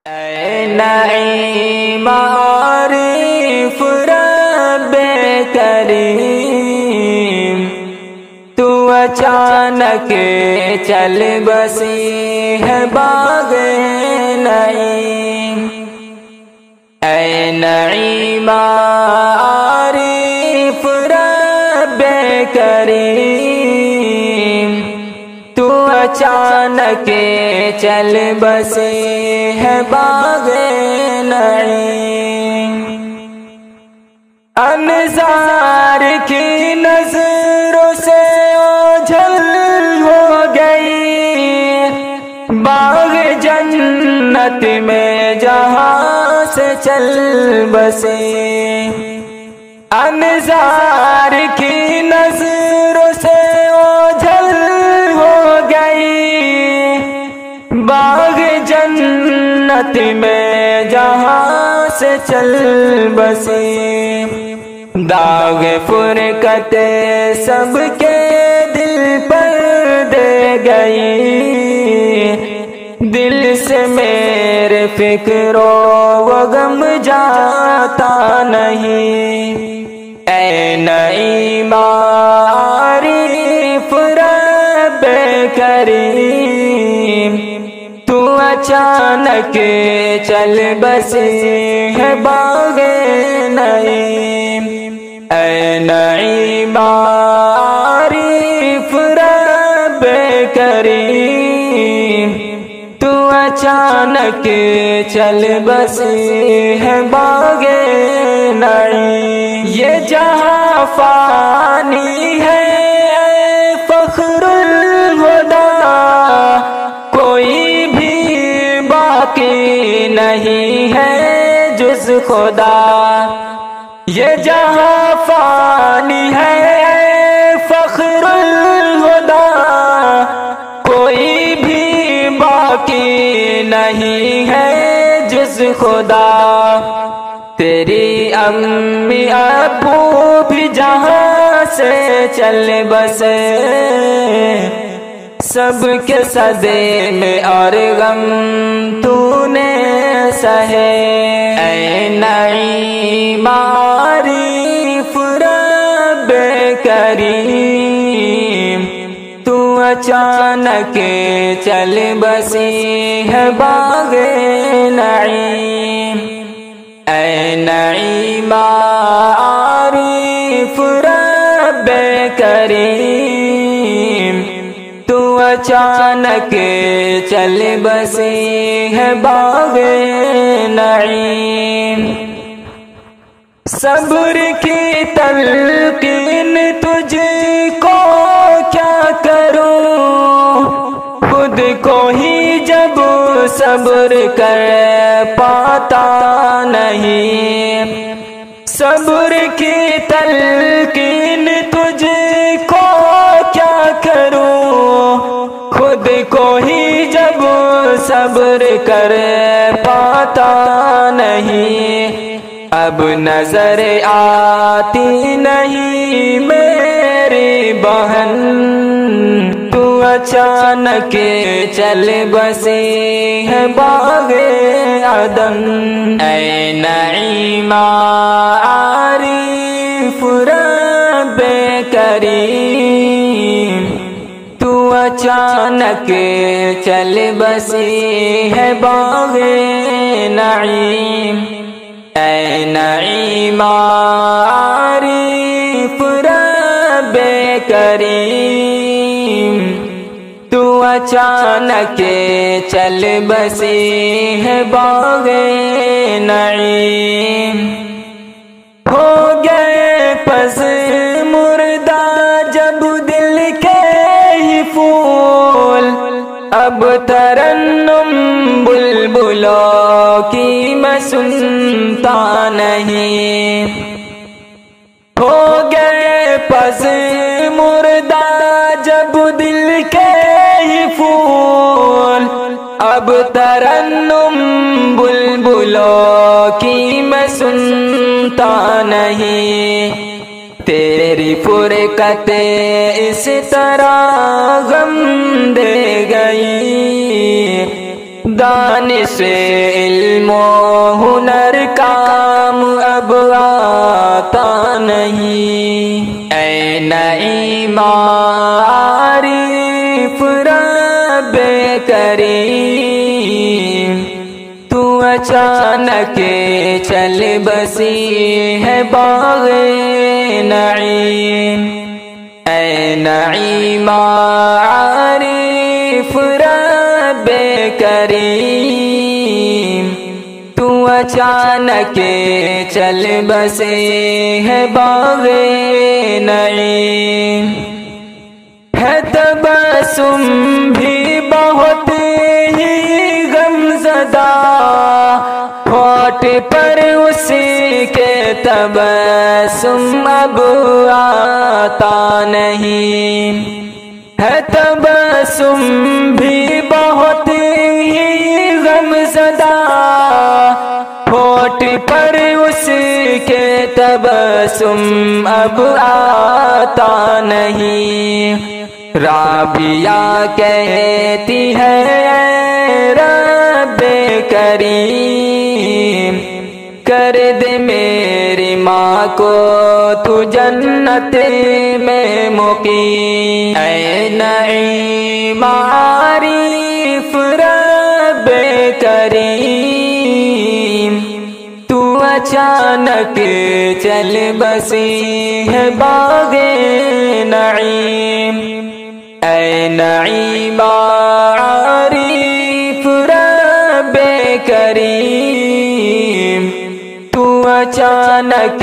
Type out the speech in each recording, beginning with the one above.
اے نعیم عارف رب کریم، تو اچانک چل بسی ہے باغ نعیم۔ اے نعیم عارف رب کریم، تو اچانک چل بسی ہے باغ نعیم۔ انظار کی نظروں سے اوجھل ہو گئی باغ جنت میں جہاں سے چل بسے۔ انظار کی نظروں سے اوجھل ہو گئی باغ جنت میں جہاں سے چل بسے۔ داغ فرقت سب کے دل پر دے گئی، دل سے میرے فکر و غم جاتا نہیں۔ اے نعیم عارف رب کریم، تو اچانک چل بسی ہے باغ نعیم۔ اے نعیم عارف رب کریم، تو اچانک چل بسی ہے باغ نعیم۔ یہ جہاں فانی ہے اے فخر الہدی، کوئی بھی باقی نہیں ہے جز خدا۔ یہ جہاں فانی ہے اے فخر الہدی، کوئی بھی باقی نہیں ہے جز خدا۔ تیری امی ابو بھی جہاں سے چل بسے، سب کے صدے میں اور غم تو نے سہے۔ اے نعیم عارف رب کریم، تو اچانک چل بسی ہے باغ نعیم۔ اے نعیم عارف رب کریم، تو اچانک چل بسی ہے باغ نعیم۔ صبر کی تلقین تجھ کو کیا کروں، خود کو ہی جب صبر کر پاتا نہیں۔ صبر کی تلقین تجھ کو کیا کروں، خود کو ہی جب صبر کر پاتا نہیں۔ اب نظر آتی نہیں میری بہن، تو اچانک چل بسی ہے باغ عدن۔ اے نعیم عارف رب کریم، تو اچانک چل بسی ہے باغ نعیم۔ اے نعیم عارف رب کریم، تو اچانک چل بسی ہے باغ نعیم۔ ہو گئے پس مردہ جب دل کے ہی پھول، اب ترنم بلبلوں کی میں سنتا نہیں۔ ہو گئے پس مردہ جب دل کے ہی پھول، اب ترنم بلبلوں کی میں سنتا نہیں۔ تیری فرقت اس طرح غم دے گئی، دانش نہیں۔ اے نعیم عارف رب کریم، تو اچانک چل بسی ہے باغ نعیم۔ اے نعیم عارف رب کریم، تو اچانک چل بسے ہے باغ نعیم۔ ہے تبسم بھی بہت ہی غمزدہ، ہوٹ پر اس کے تبسم اب آتا نہیں۔ ہے تبسم بھی بہت ہی غمزدہ، ہوٹ پر اس کے تبسم اب آتا نہیں۔ رابعہ کہتی ہے اے رب کریم، کر دے میری ماں کو تو جنت میں مقیم۔ اے نعیم عارف رب کریم، تو اچانک چل بسی ہے باغ نعیم۔ اے نعیم عارف رب کریم، تو اچانک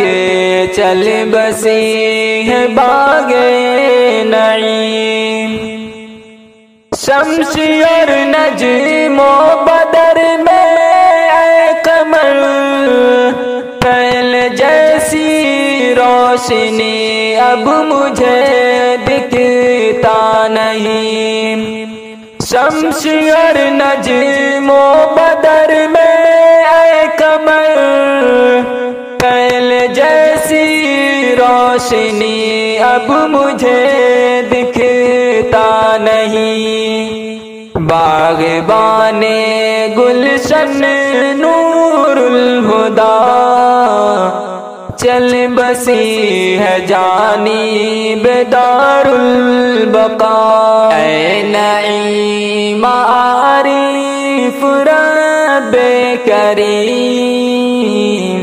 چل بسی ہے باغ نعیم۔ شمس اور نجم و بدر میں اے قمر، پہلے جیسی روشنی اب مجھے دکھتا نہیں۔ شمس اور نجم و بدر میں اے قمر، پہلے جیسی روشنی اب مجھے دکھتا نہیں۔ باغبان گلشن نور الہدیٰ، چل بسی ہے جانب دار البقاء۔ اے نعیم عارف رب کریم،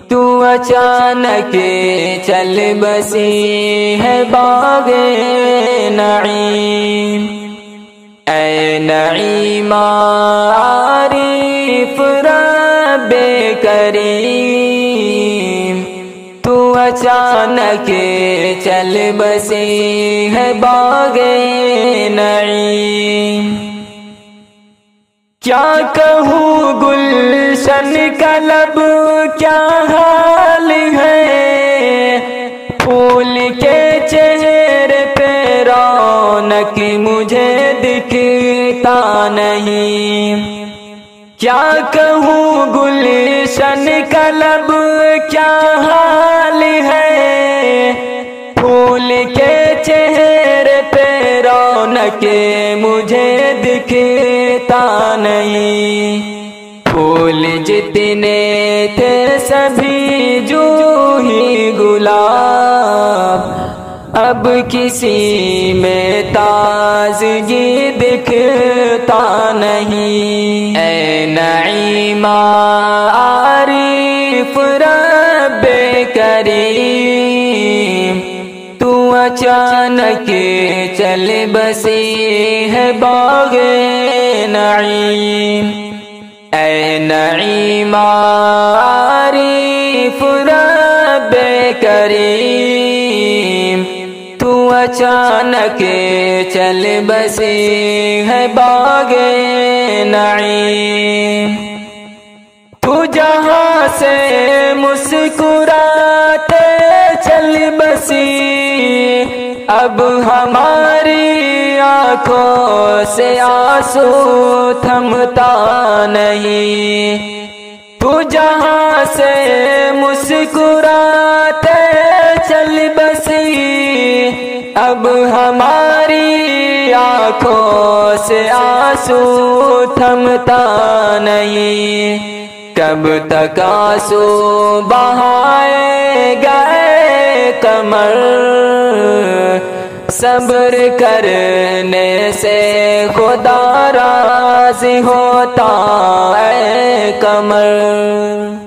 تو اچانک چل بسی ہے باغ نعیم۔ اے نعیم عارف رب کریم، تو اچانک چل بسی ہے باغ نعیم۔ کیا کہوں گلشن کا لب کیا حال ہے، پھول کے چہرے پہ رونق مجھے دکھتا نہیں۔ کیا کہوں گلشن کا لب کیا حال ہے، پھول کے چہرے پہ رونق مجھے دکھتا نہیں۔ پھول جتنے تھے سبھی جوہی گلاب، اب کسی میں تازگی دکھتا نہیں۔ اے نعیم عارف رب کریم، تو اچانک چل بسی ہے باغ نعیم۔ اے نعیم عارف رب کریم، تو اچانک چل بسی ہے باغ نعیم۔ تو جہاں سے مسکراتے چل بسی، اب ہماری آنکھوں سے آنسو تھمتا نہیں۔ تو جہاں سے مسکراتے چل بسی، اب ہماری آنکھوں سے آنسو تھمتا نہیں۔ کب تک آنسو بہائے گئے کمر، صبر کرنے سے خدا راضی ہوتا ہے کمر۔